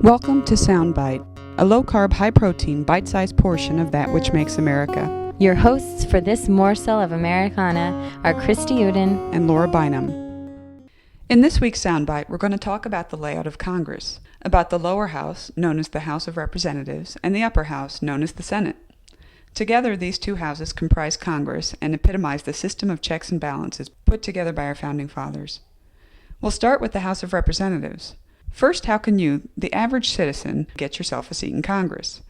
Welcome to SoundBite, a low-carb, high-protein, bite-sized portion of that which makes America. Your hosts for this morsel of Americana are Christy and I and Laura Bynum. In this week's SoundBite, we're going to talk about the layout of Congress, about the lower house, known as the House of Representatives, and the upper house, known as the Senate. Together, these two houses comprise Congress and epitomize the system of checks and balances put together by our founding fathers. We'll start with the House of Representatives. First, how can you, the average citizen, get yourself a seat in Congress?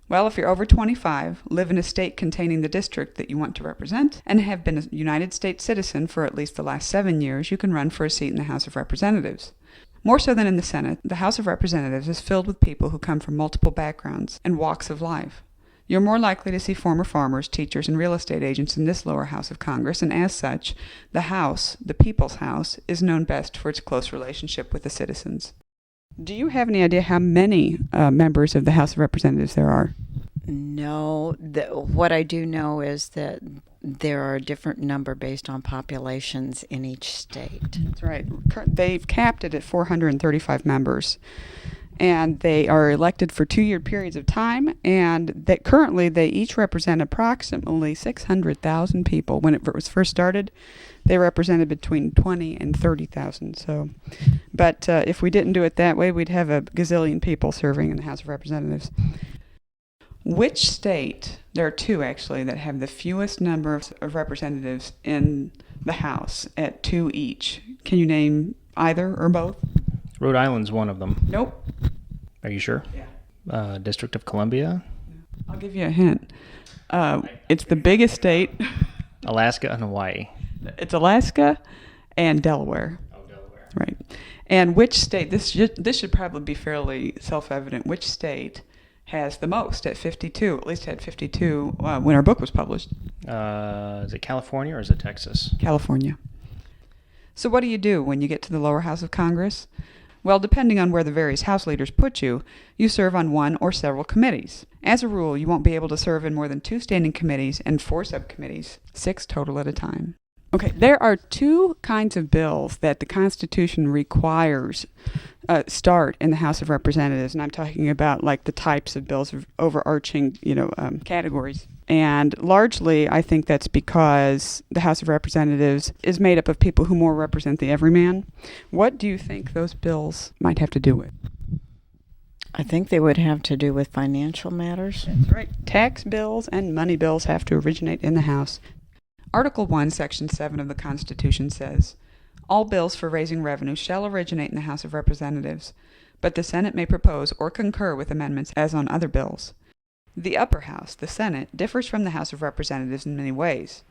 Well, if you're over 25, live in a state containing the district that you want to represent, and have been a United States citizen for at least the last 7 years, you can run for a seat in the House of Representatives. More so than in the Senate, the House of Representatives is filled with people who come from multiple backgrounds and walks of life. You're more likely to see former farmers, teachers, and real estate agents in this lower house of Congress, and as such, the House, the People's House, is known best for its close relationship with the citizens. Do you have any idea how many members of the House of Representatives there are? No. What I do know is that there are a different number based on populations in each state. That's right. They've capped it at 435 members. And they are elected for 2-year periods of time, and that currently they each represent approximately 600,000 people. When it was first started, they represented between 20 and 30,000. But if we didn't do it that way, we'd have a gazillion people serving in the House of Representatives. Which state, there are two actually, that have the fewest number of representatives in the House at 2 each? Can you name either or both? Rhode Island's one of them. Nope. Are you sure? Yeah. District of Columbia? I'll give you a hint. It's the biggest state. Alaska and Hawaii. It's Alaska and Delaware. Oh, Delaware. Right. And which state, this should probably be fairly self-evident, which state has the most at 52, at least had 52 when our book was published? Is it California or is it Texas? California. So what do you do when you get to the lower house of Congress? Well, depending on where the various House leaders put you, you serve on one or several committees. As a rule, you won't be able to serve in more than 2 standing committees and 4 subcommittees, 6 total at a time. Okay, there are 2 kinds of bills that the Constitution requires start in the House of Representatives, and I'm talking about like the types of bills of overarching, categories. And largely, I think that's because the House of Representatives is made up of people who more represent the everyman. What do you think those bills might have to do with? I think they would have to do with financial matters. That's right. Tax bills and money bills have to originate in the House. Article 1, Section 7 of the Constitution says, "All bills for raising revenue shall originate in the House of Representatives, but the Senate may propose or concur with amendments as on other bills." The upper house, the Senate, differs from the House of Representatives in many ways.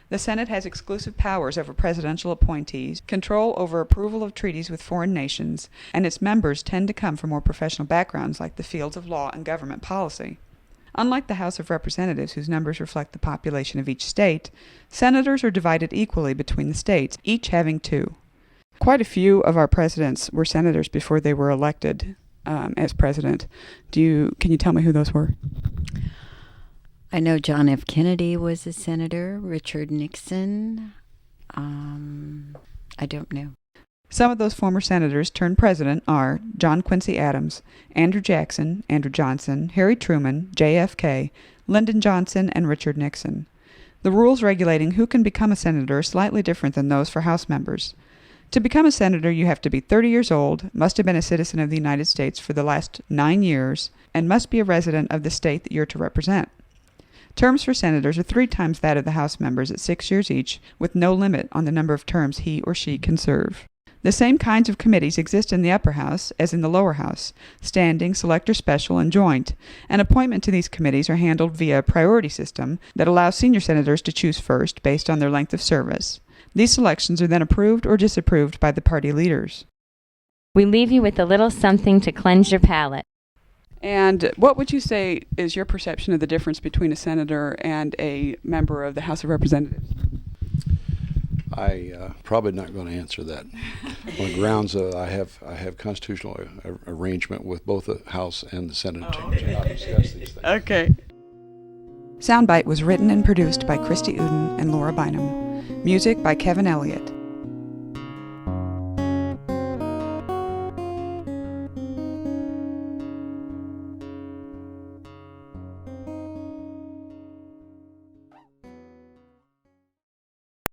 The Senate has exclusive powers over presidential appointees, control over approval of treaties with foreign nations, and its members tend to come from more professional backgrounds like the fields of law and government policy. Unlike the House of Representatives, whose numbers reflect the population of each state, senators are divided equally between the states, each having 2. Quite a few of our presidents were senators before they were elected as president. Can you tell me who those were? I know John F. Kennedy was a senator, Richard Nixon. I don't know. Some of those former senators turned president are John Quincy Adams, Andrew Jackson, Andrew Johnson, Harry Truman, JFK, Lyndon Johnson, and Richard Nixon. The rules regulating who can become a senator are slightly different than those for House members. To become a senator, you have to be 30 years old, must have been a citizen of the United States for the last 9 years, and must be a resident of the state that you're to represent. Terms for senators are 3 times that of the House members at 6 years each, with no limit on the number of terms he or she can serve. The same kinds of committees exist in the upper house as in the lower house, standing, select or special, and joint, and appointment to these committees are handled via a priority system that allows senior senators to choose first based on their length of service. These selections are then approved or disapproved by the party leaders. we leave you with a little something to cleanse your palate. And what would you say is your perception of the difference between a senator and a member of the House of Representatives? I probably not going to answer that on the grounds that I have constitutional arrangement with both the House and the Senate to not discuss these things. Okay. SoundBite was written and produced by Christy Uden and Laura Bynum. Music by Kevin Elliott.